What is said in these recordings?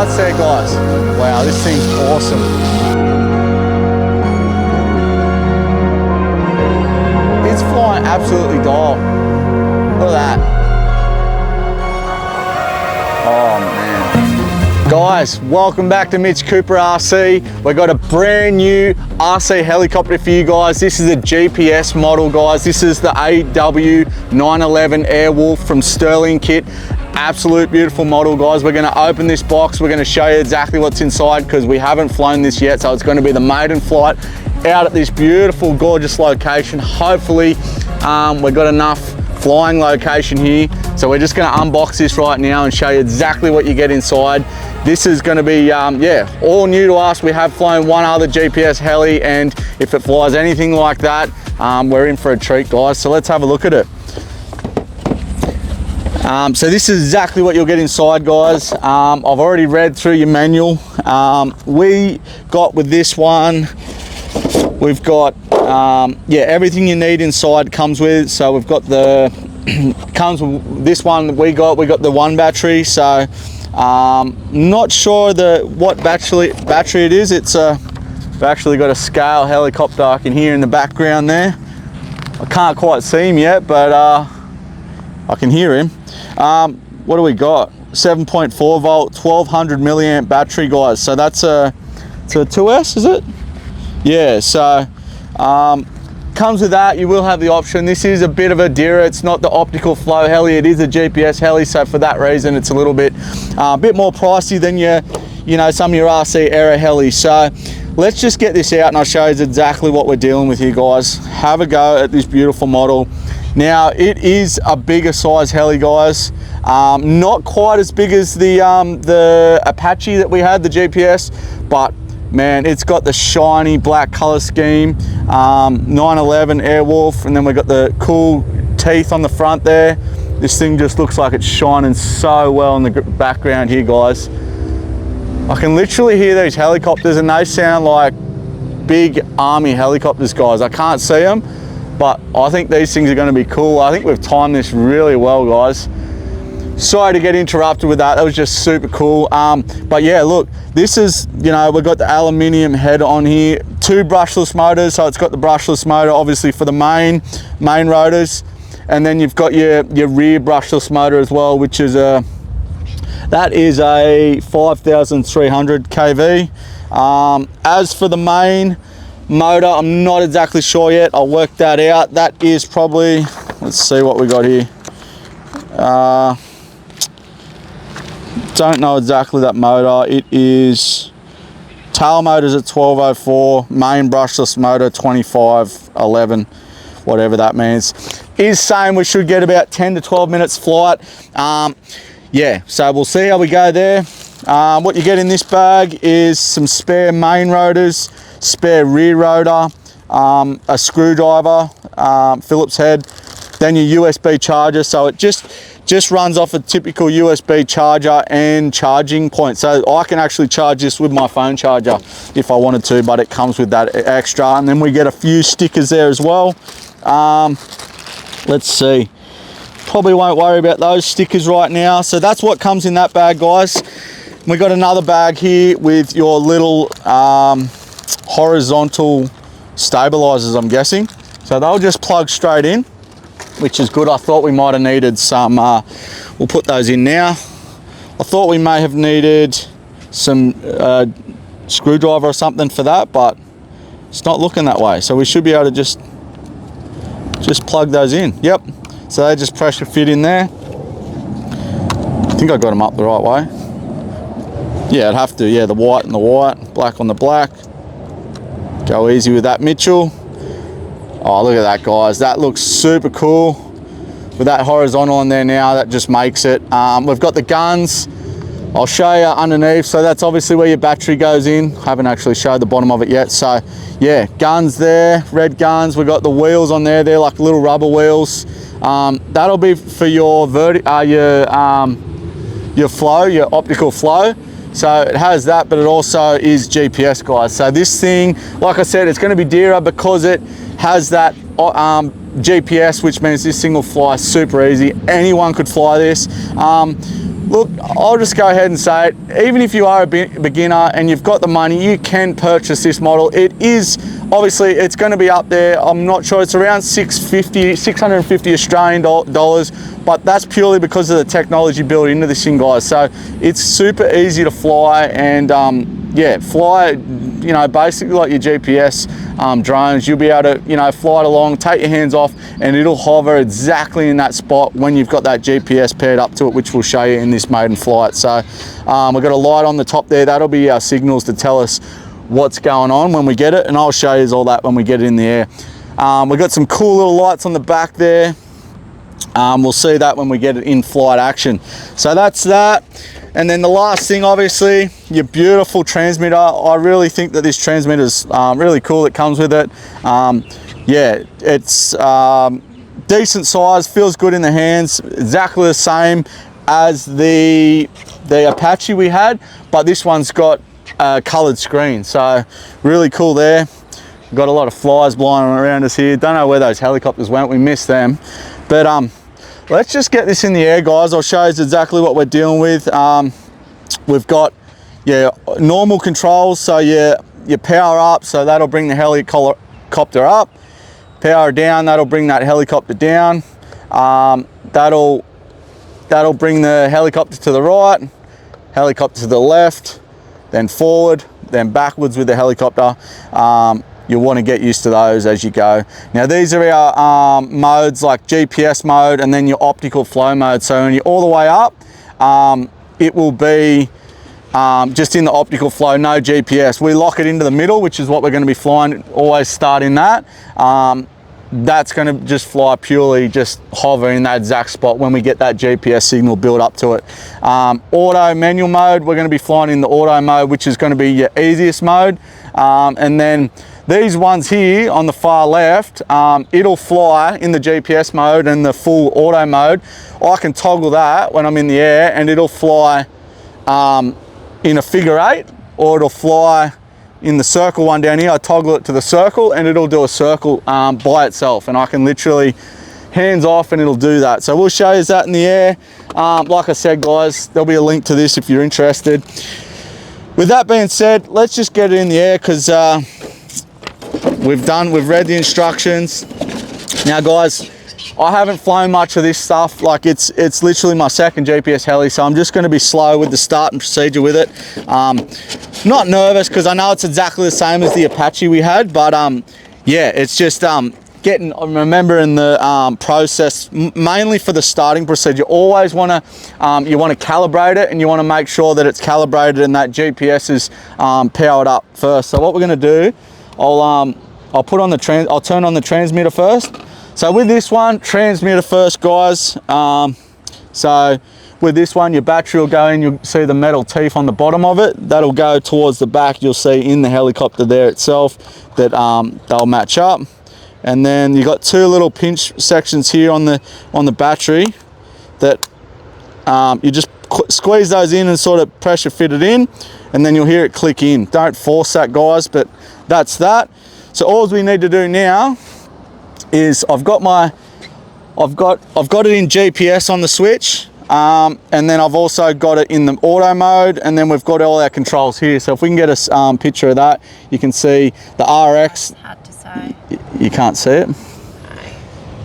lights there, guys. Wow, this thing's awesome. It's flying absolutely dial. Look at that. Oh man. Guys, welcome back to Mitch Cooper RC. We've got a brand new RC helicopter for you guys. This is a GPS model, guys. This is the AW-911 Airwolf from Stirlingkit. Absolute beautiful model, guys. We're going to open this box. We're going to show you exactly what's inside because we haven't flown this yet. So it's going to be the maiden flight out at this beautiful, gorgeous location. Hopefully we've got enough flying location here. So we're just going to unbox this right now and show you exactly what you get inside. This is going to be, yeah, all new to us. We have flown one other GPS heli, and if it flies anything like that, we're in for a treat, guys. So let's have a look at it. So this is exactly what you'll get inside, guys. I've already read through your manual. We got with this one, we've got, yeah, everything you need inside comes with. So we've got the, comes with this one that we got the one battery. So not sure what battery it is. It's we've actually got a scale helicopter I can hear in the background there. I can't quite see him yet, but I can hear him. What do we got? 7.4 volt, 1200 milliamp battery, guys. So that's a 2S, is it? Yeah, so comes with that. You will have the option. This is a bit of a dearer. It's not the optical flow heli. It is a GPS heli. So for that reason, it's a little bit more pricey than some of your RC era helis. So let's just get this out and I'll show you exactly what we're dealing with here, guys. Have a go at this beautiful model. Now it is a bigger size heli, guys. Not quite as big as the Apache that we had, the GPS, but man, it's got the shiny black color scheme. 911 Airwolf, and then we've got the cool teeth on the front there. This thing just looks like it's shining so well in the background here, guys. I can literally hear these helicopters and they sound like big army helicopters, guys. I can't see them, but I think these things are going to be cool. I think we've timed this really well, guys. Sorry to get interrupted with that. That was just super cool. But yeah, look, this is, we've got the aluminium head on here, 2 brushless motors. So it's got the brushless motor, obviously for the main rotors. And then you've got your rear brushless motor as well, which is that is a 5,300 kV. As for the main motor, I'm not exactly sure yet. I'll work that out. That is probably, let's see what we got here. Don't know exactly that motor. It is tail motors at 1204, main brushless motor 2511, whatever that means. Is saying we should get about 10 to 12 minutes flight. Yeah, so we'll see how we go there. What you get in this bag is some spare main rotors, spare rear rotor, a screwdriver, Phillips head, then your USB charger. So it just runs off a typical USB charger and charging point. So I can actually charge this with my phone charger if I wanted to, but it comes with that extra. And then we get a few stickers there as well. Let's see. Probably won't worry about those stickers right now. So that's what comes in that bag, guys. We got another bag here with your little horizontal stabilizers, I'm guessing. So they'll just plug straight in, which is good. I thought we might have needed some, we'll put those in now. I thought we may have needed some screwdriver or something for that, but it's not looking that way. So we should be able to just plug those in. Yep. So they just pressure fit in there. I think I got them up the right way. Yeah, I'd have to. Yeah, the white and the white, black on the black. Go easy with that, Mitchell. Oh, look at that, guys. That looks super cool. With that horizontal on there now, that just makes it. We've got the guns. I'll show you underneath. So that's obviously where your battery goes in. I haven't actually showed the bottom of it yet. So yeah, guns there, red guns. We've got the wheels on there. They're like little rubber wheels. That'll be for your flow, your optical flow. So it has that, but it also is GPS, guys. So this thing, like I said, it's going to be dearer because it has that GPS, which means this thing will fly super easy. Anyone could fly this. look, I'll just go ahead and say it, even if you are a beginner and you've got the money, you can purchase this model. It is, obviously, it's going to be up there. I'm not sure, it's around 650 Australian dollars, but that's purely because of the technology built into this thing, guys. So it's super easy to fly, and yeah, fly, you know, basically like your GPS drones. You'll be able to, you know, fly it along, take your hands off, and it'll hover exactly in that spot when you've got that GPS paired up to it, which we'll show you in this maiden flight. So we've got a light on the top there. That'll be our signals to tell us what's going on when we get it, and I'll show you all that when we get it in the air. We've got some cool little lights on the back there. We'll see that when we get it in flight action. So that's that. And then the last thing, obviously, your beautiful transmitter. I really think that this transmitter is really cool. It comes with it. Yeah, it's decent size, feels good in the hands, exactly the same as the Apache we had, but this one's got a colored screen, so really cool there. We've got a lot of flies flying around us here. Don't know where those helicopters went, we missed them. But let's just get this in the air, guys. I'll show you exactly what we're dealing with. We've got, yeah, normal controls, so you power up, so that'll bring the helicopter up. Power down, that'll bring that helicopter down. That'll bring the helicopter to the right, helicopter to the left, then forward, then backwards with the helicopter. You'll want to get used to those as you go. Now these are our modes, like GPS mode and then your optical flow mode. So when you're all the way up, it will be just in the optical flow, no GPS. We lock it into the middle, which is what we're going to be flying, always start in that. That's going to just fly purely, just hover in that exact spot when we get that GPS signal built up to it. Auto manual mode, we're going to be flying in the auto mode, which is going to be your easiest mode. And then these ones here on the far left, it'll fly in the GPS mode and the full auto mode. I can toggle that when I'm in the air and it'll fly in a figure 8, or it'll fly in the circle one down here. I toggle it to the circle and it'll do a circle by itself, and I can literally hands off and it'll do that. So we'll show you that in the air. Like I said, guys, there'll be a link to this if you're interested. With that being said, let's just get it in the air, because we've read the instructions. Now guys, I haven't flown much of this stuff. Like it's literally my second GPS heli, so I'm just going to be slow with the start and procedure with it. Not nervous, because I know it's exactly the same as the Apache we had, but yeah, it's just remembering the process, mainly for the starting procedure. You always want to you want to calibrate it, and you want to make sure that it's calibrated and that GPS is powered up first. So what we're going to do, I'll turn on the transmitter first. So with this one, transmitter first, guys. So with this one, your battery will go in. You'll see the metal teeth on the bottom of it. That'll go towards the back. You'll see in the helicopter there itself that they'll match up. And then you got two little pinch sections here on the battery that you just squeeze those in and sort of pressure fit it in, and then you'll hear it click in. Don't force that, guys, but that's that. So all we need to do now is I've got it in GPS on the switch, and then I've also got it in the auto mode, and then we've got all our controls here. So if we can get a picture of that, you can see the RX. Hard to say. You can't see it? No.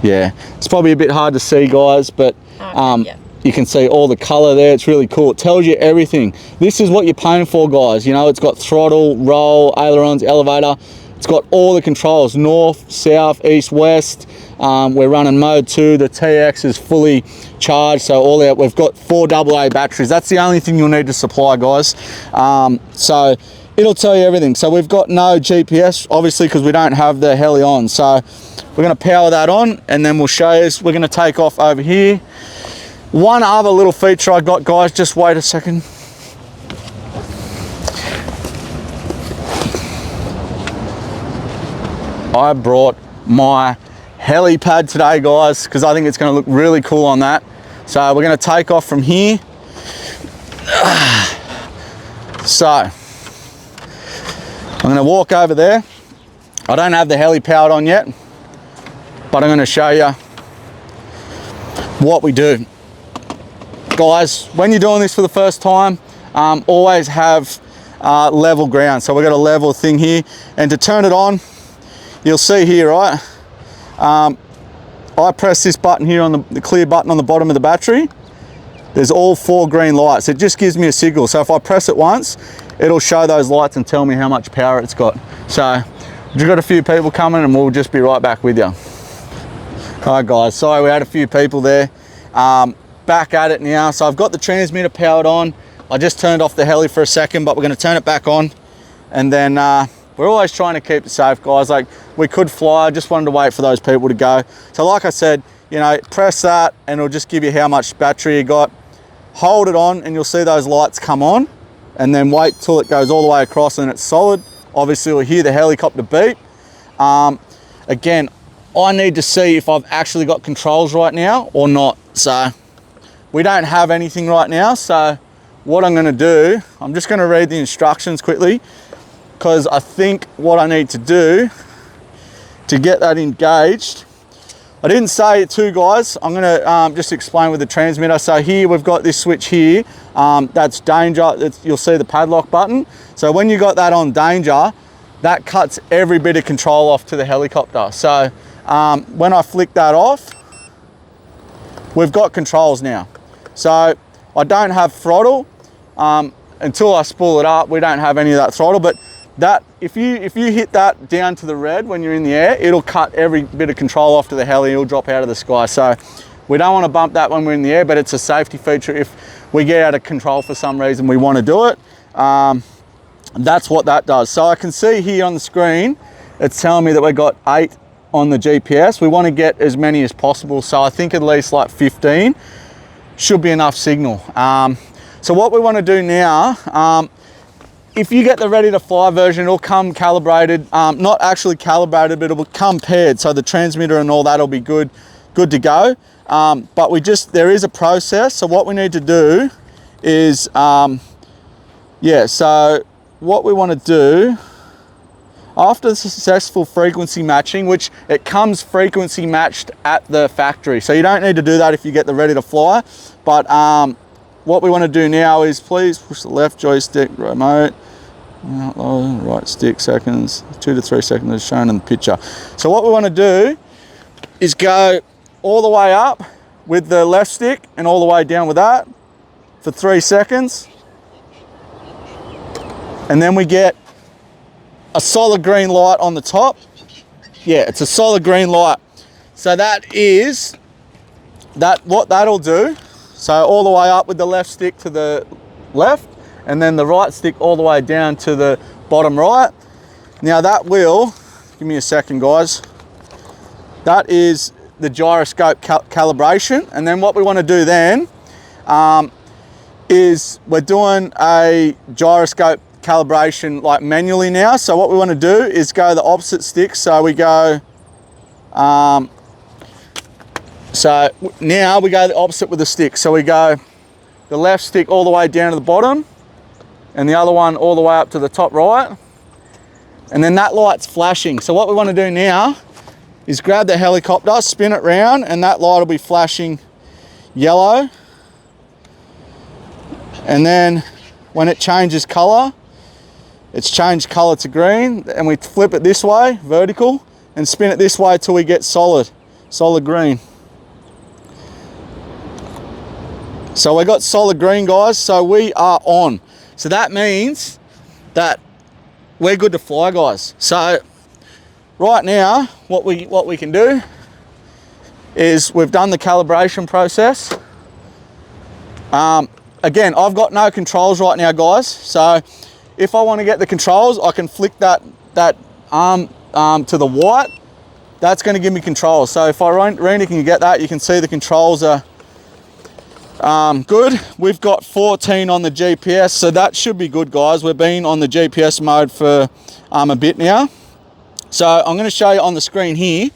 Yeah, it's probably a bit hard to see, guys, but yeah. You can see all the color there. It's really cool. It tells you everything. This is what you're paying for, guys. You know, it's got throttle, roll, ailerons, elevator. It's got all the controls, north, south, east, west. We're running mode 2. The TX is fully charged, so all that. We've got 4 AA batteries. That's the only thing you'll need to supply, guys. So it'll tell you everything. So we've got no GPS, obviously, because we don't have the heli on. So we're going to power that on, and then we'll show you. We're going to take off over here. One other little feature I got, guys, just wait a second. I brought my heli pad today, guys, because I think it's going to look really cool on that. So we're going to take off from here. So I'm going to walk over there. I don't have the heli powered on yet, but I'm going to show you what we do. guys, when you're doing this for the first time, always have level ground. So we've got a level thing here, and to turn it on, you'll see here, right? I press this button here on the clear button on the bottom of the battery. There's all 4 green lights. It just gives me a signal. So if I press it once, it'll show those lights and tell me how much power it's got. So we've got a few people coming and we'll just be right back with you. All right guys, sorry we had a few people there. Back at it now. So I've got the transmitter powered on. I just turned off the heli for a second, but we're going to turn it back on. And then we're always trying to keep it safe, guys. Like, we could fly, I just wanted to wait for those people to go. So like I said, you know, press that and it'll just give you how much battery you got. Hold it on and you'll see those lights come on, and then wait till it goes all the way across and it's solid. Obviously we'll hear the helicopter beep. Again, I need to see if I've actually got controls right now or not. So we don't have anything right now. So what I'm gonna do, I'm just gonna read the instructions quickly, because I think what I need to do to get that engaged, I didn't say it too, guys. I'm gonna just explain with the transmitter. So here we've got this switch here, that's danger. You'll see the padlock button. So when you got that on danger, that cuts every bit of control off to the helicopter. So when I flick that off, we've got controls now. So I don't have throttle. Until I spool it up, we don't have any of that throttle, but that, if you hit that down to the red when you're in the air, it'll cut every bit of control off to the heli. It'll drop out of the sky. So we don't want to bump that when we're in the air, but it's a safety feature. If we get out of control for some reason, we want to do it. That's what that does. So I can see here on the screen, it's telling me that we've got 8 on the GPS. We want to get as many as possible. So I think at least like 15 should be enough signal. So what we want to do now, if you get the ready to fly version, it'll come calibrated, not actually calibrated, but it'll come paired. So the transmitter and all that will be good to go. But there is a process. So what we need to do is, so what we want to do, after the successful frequency matching, which it comes frequency matched at the factory. So you don't need to do that if you get the ready to fly. But what we want to do now is please push the left joystick remote, right stick seconds, 2 to 3 seconds as shown in the picture. So what we want to do is go all the way up with the left stick and all the way down with that for 3 seconds. And then we get a solid green light on the top. Yeah, it's a solid green light. So that is what that'll do. So all the way up with the left stick to the left, and then the right stick all the way down to the bottom right. Now that will, give me a second guys, that is the gyroscope calibration. And then what we want to do then is we're doing a gyroscope calibration like manually now. So what we want to do is go the opposite stick. So we go, so now we go the opposite with the stick. So we go the left stick all the way down to the bottom and the other one all the way up to the top right. And then that light's flashing. So what we want to do now is grab the helicopter, spin it round, and that light will be flashing yellow. And then when it changes color, it's changed color to green, and we flip it this way, vertical, and spin it this way till we get solid green. So we got solid green, guys, so we are on. So that means that we're good to fly, guys. So right now, what we can do is we've done the calibration process. Again, I've got no controls right now, guys. So if I want to get the controls, I can flick that arm to the white. That's going to give me controls. So if Randy, can you get that? You can see the controls are good. We've got 14 on the GPS, so that should be good, guys. We've been on the GPS mode for a bit now. So I'm going to show you on the screen here,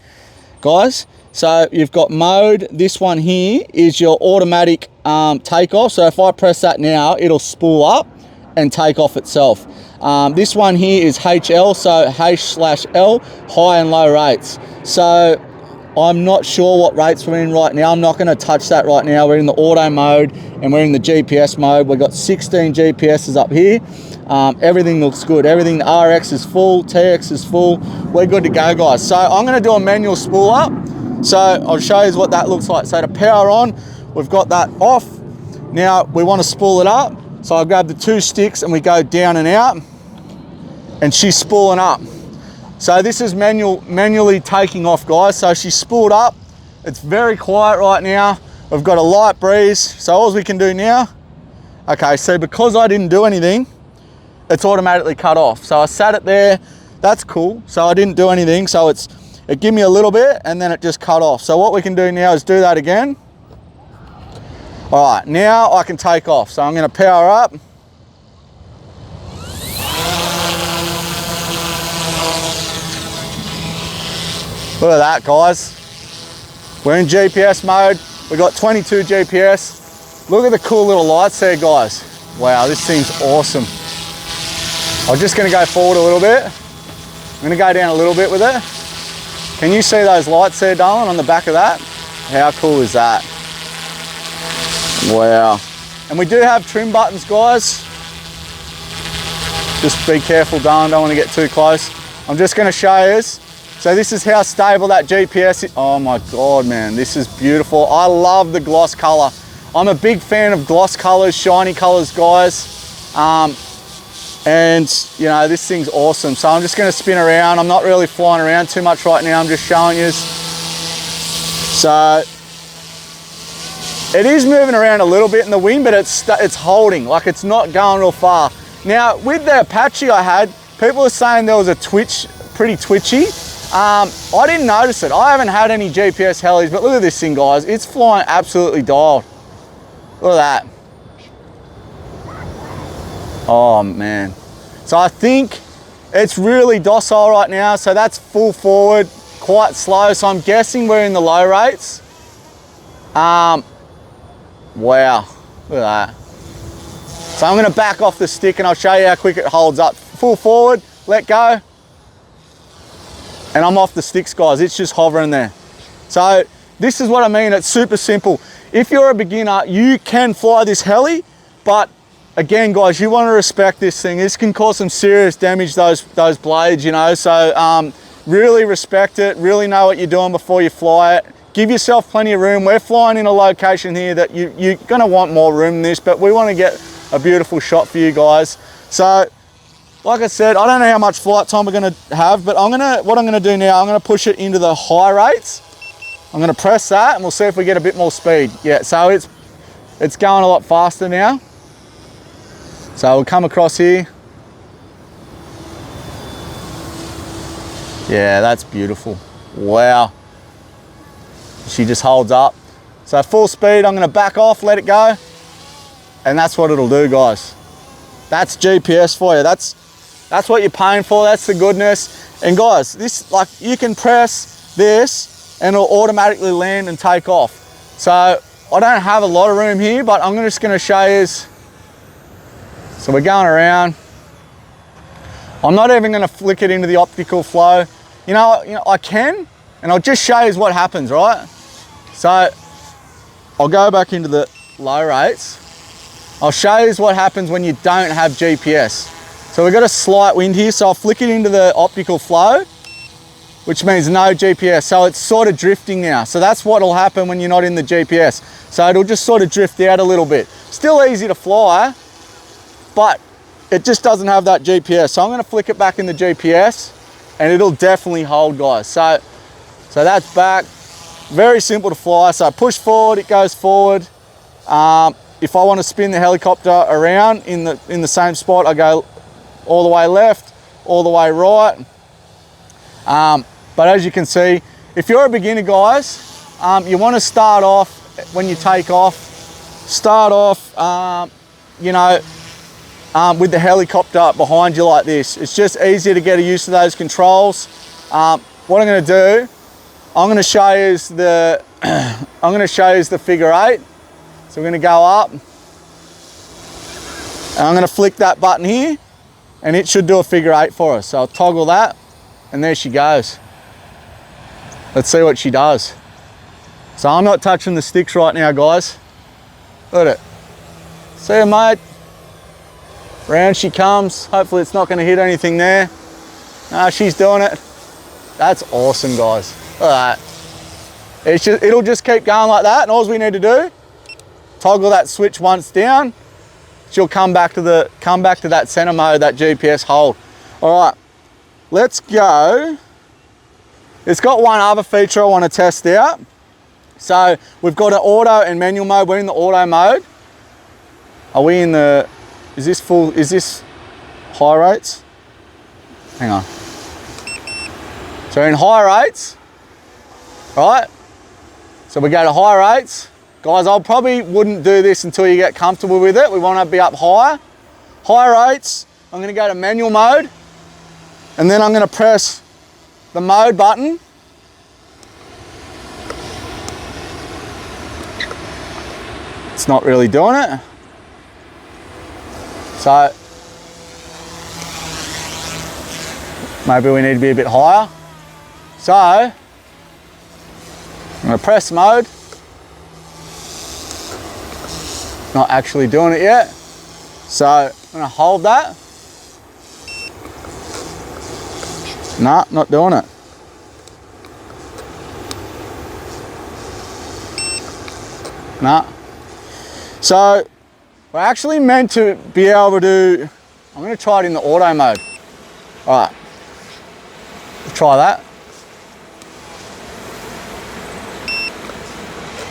guys. So you've got mode. This one here is your automatic takeoff. So if I press that now, it'll spool up and take off itself. This one here is HL, so H/L, high and low rates. So I'm not sure what rates we're in right now. I'm not going to touch that right now. We're in the auto mode and we're in the GPS mode. We've got 16 GPSs up here. Everything looks good. Everything, the RX is full, TX is full. We're good to go, guys. So I'm going to do a manual spool up. So I'll show you what that looks like. So to power on, we've got that off. Now we want to spool it up. So I grab the 2 sticks and we go down and out, and she's spooling up. So this is manually taking off, guys. So she's spooled up. It's very quiet right now. We've got a light breeze. So all we can do now, okay, so because I didn't do anything, it's automatically cut off. So I sat it there. That's cool. So I didn't do anything. So it gave me a little bit and then it just cut off. So what we can do now is do that again. All right, now I can take off. So I'm going to power up. Look at that, guys. We're in GPS mode. We've got 22 GPS. Look at the cool little lights there, guys. Wow, this thing's awesome. I'm just going to go forward a little bit. I'm going to go down a little bit with it. Can you see those lights there, darling, on the back of that? How cool is that? Wow. And we do have trim buttons, guys. Just be careful, darling, don't want to get too close. I'm just going to show you. So this is how stable that GPS is. Oh my God, man, this is beautiful. I love the gloss color. I'm a big fan of gloss colors, shiny colors, guys. And you know, this thing's awesome. So I'm just gonna spin around. I'm not really flying around too much right now. I'm just showing you. So it is moving around a little bit in the wind, but it's holding, like it's not going real far. Now with the Apache I had, people are saying there was a twitch, pretty twitchy. I didn't notice it. I haven't had any GPS helis, but look at this thing, guys. It's flying absolutely dialed. Look at that. Oh, man. So I think it's really docile right now. So that's full forward, quite slow. So I'm guessing we're in the low rates. Wow. Look at that. So I'm going to back off the stick and I'll show you how quick it holds up. Full forward, let go. And I'm off the sticks, guys. It's just hovering there. So this is what I mean. It's super simple. If you're a beginner, you can fly this heli, but again, guys, you want to respect this thing. This can cause some serious damage, those blades, you know. So really respect it. Really know what you're doing before you fly it. Give yourself plenty of room. We're flying in a location here that you're going to want more room than this, but we want to get a beautiful shot for you guys. So like I said, I don't know how much flight time we're going to have, but what I'm going to do now, I'm going to push it into the high rates. I'm going to press that and we'll see if we get a bit more speed. Yeah, so it's going a lot faster now. So we'll come across here. Yeah, that's beautiful. Wow. She just holds up. So full speed, I'm going to back off, let it go. And that's what it'll do, guys. That's GPS for you. That's what you're paying for. That's the goodness. And guys, this, like, you can press this and it'll automatically land and take off. So I don't have a lot of room here, but I'm just going to show you. So we're going around. I'm not even going to flick it into the optical flow. You know, I can, and I'll just show you what happens, right? So I'll go back into the low rates. I'll show you what happens when you don't have GPS. So we've got a slight wind here, so I'll flick it into the optical flow, which means no GPS. So it's sort of drifting now. So that's what'll happen when you're not in the GPS. So it'll just sort of drift out a little bit. Still easy to fly, but it just doesn't have that GPS. So I'm going to flick it back in the GPS and it'll definitely hold, guys. So that's back. Very simple to fly. So I push forward, it goes forward. If I want to spin the helicopter around in the same spot, I go all the way left, all the way right. But as you can see, if you're a beginner, guys, you want to start off when you take off, start off, you know, with the helicopter behind you like this. It's just easier to get used to those controls. What I'm going to do, I'm going to show you the figure 8. So we're going to go up, and I'm going to flick that button here, and it should do a figure 8 for us. So I'll toggle that, and there she goes. Let's see what she does. So I'm not touching the sticks right now, guys. Look at it. See her, mate? Round she comes. Hopefully it's not gonna hit anything there. No, she's doing it. That's awesome, guys. Look at that. It'll just keep going like that, and all we need to do, toggle that switch once down, she'll come back to that center mode, that GPS hold. All right, let's go. It's got one other feature I want to test out. So we've got an auto and manual mode. We're in the auto mode. Are we in the, is this high rates? Hang on. So in high rates, right? So we go to high rates. Guys, I probably wouldn't do this until you get comfortable with it. We want to be up high. High rates, I'm going to go to manual mode, and then I'm going to press the mode button. It's not really doing it. So maybe we need to be a bit higher. So I'm going to press mode. Not actually doing it yet. So I'm going to hold that. Nah, not doing it. Nah. So we're actually meant to be able to, I'm going to try it in the auto mode. All right, let's try that.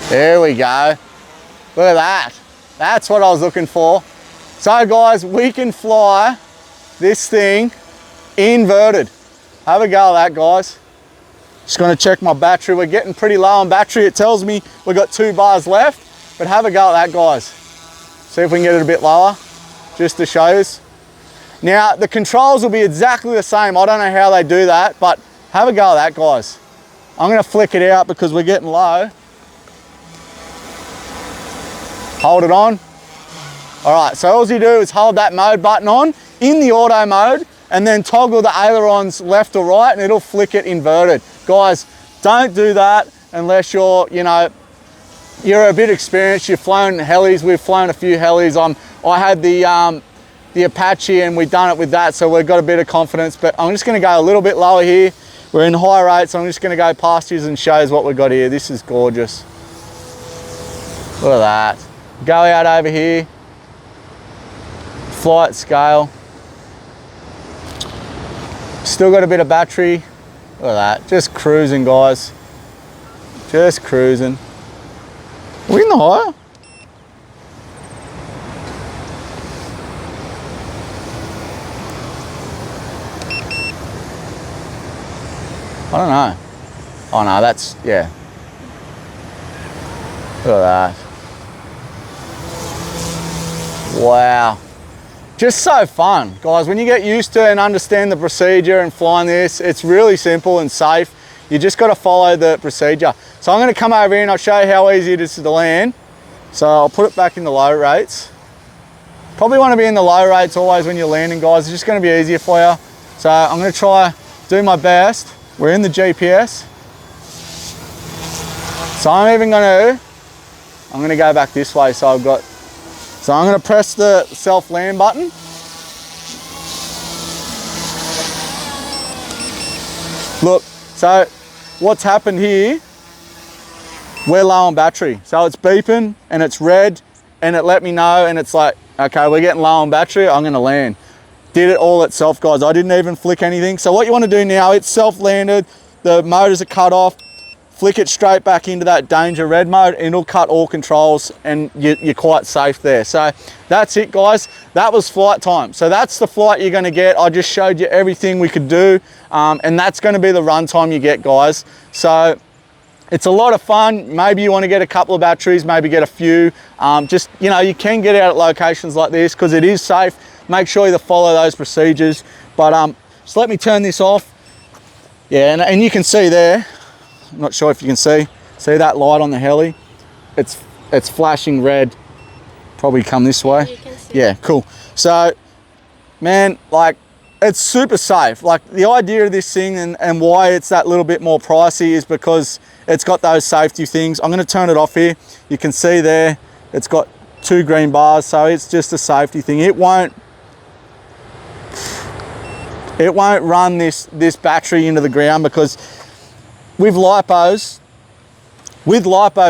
There we go. Look at that. That's what I was looking for. So guys, we can fly this thing inverted. Have a go at that, guys. Just gonna check my battery. We're getting pretty low on battery. It tells me we've got 2 bars left, but have a go at that, guys. See if we can get it a bit lower, just to show you. Now, the controls will be exactly the same. I don't know how they do that, but have a go at that, guys. I'm gonna flick it out because we're getting low. Hold it on. All right, so all you do is hold that mode button on in the auto mode and then toggle the ailerons left or right and it'll flick it inverted. Guys, don't do that unless you're, you're a bit experienced. You've flown helis. We've flown a few helis. I had the Apache and we've done it with that, so we've got a bit of confidence, but I'm just gonna go a little bit lower here. We're in high rates, so I'm just gonna go past you and show you what we've got here. This is gorgeous. Look at that. Go out over here, flight scale. Still got a bit of battery. Look at that, just cruising, guys. Just cruising. Are we in the higher? I don't know. Oh no, that's, yeah. Look at that. Wow, just so fun, guys. When you get used to and understand the procedure and flying this, it's really simple and safe. You just got to follow the procedure. So I'm going to come over here and I'll show you how easy it is to land. So I'll put it back in the low rates. Probably want to be in the low rates always when you're landing, guys. It's just going to be easier for you. So I'm going to try do my best. We're in the GPS. So I'm going to go back this way. So I'm going to press the self-land button. Look, so what's happened here, we're low on battery. So it's beeping and it's red and it let me know and it's like, okay, we're getting low on battery, I'm going to land. Did it all itself, guys. I didn't even flick anything. So what you want to do now, it's self-landed, the motors are cut off, flick it straight back into that danger red mode and it'll cut all controls and you're quite safe there. So that's it, guys. That was flight time. So that's the flight you're going to get. I just showed you everything we could do and that's going to be the run time you get, guys. So it's a lot of fun. Maybe you want to get a couple of batteries, maybe get a few. Just, you can get out at locations like this because it is safe. Make sure you follow those procedures. But just let me turn this off. Yeah, and you can see there, I'm not sure if you can see that light on the heli? It's flashing red. Probably come this way. You can see. Yeah, cool. So, man, like, it's super safe. Like the idea of this thing and why it's that little bit more pricey is because it's got those safety things. I'm gonna turn it off here. You can see there, it's got 2 green bars, so it's just a safety thing. It won't run this battery into the ground, because with LiPo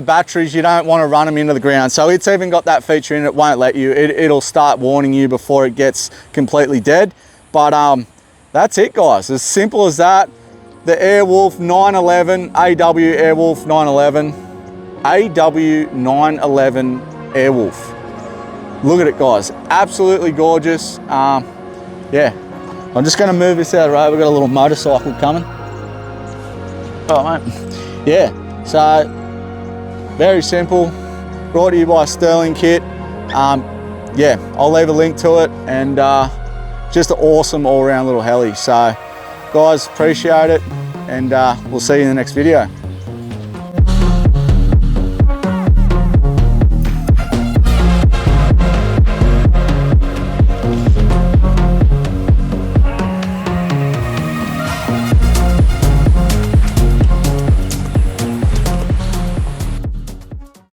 batteries, you don't want to run them into the ground. So it's even got that feature in it, won't let you. It'll start warning you before it gets completely dead. But that's it, guys. As simple as that. The Airwolf 911, AW Airwolf 911, AW-911 Airwolf. Look at it, guys. Absolutely gorgeous. Yeah. I'm just going to move this out of the road. We've got a little motorcycle coming. Oh, mate. Yeah. So, very simple. Brought to you by Stirlingkit. Yeah, I'll leave a link to it, and just an awesome all-round little heli. So, guys, appreciate it, and we'll see you in the next video.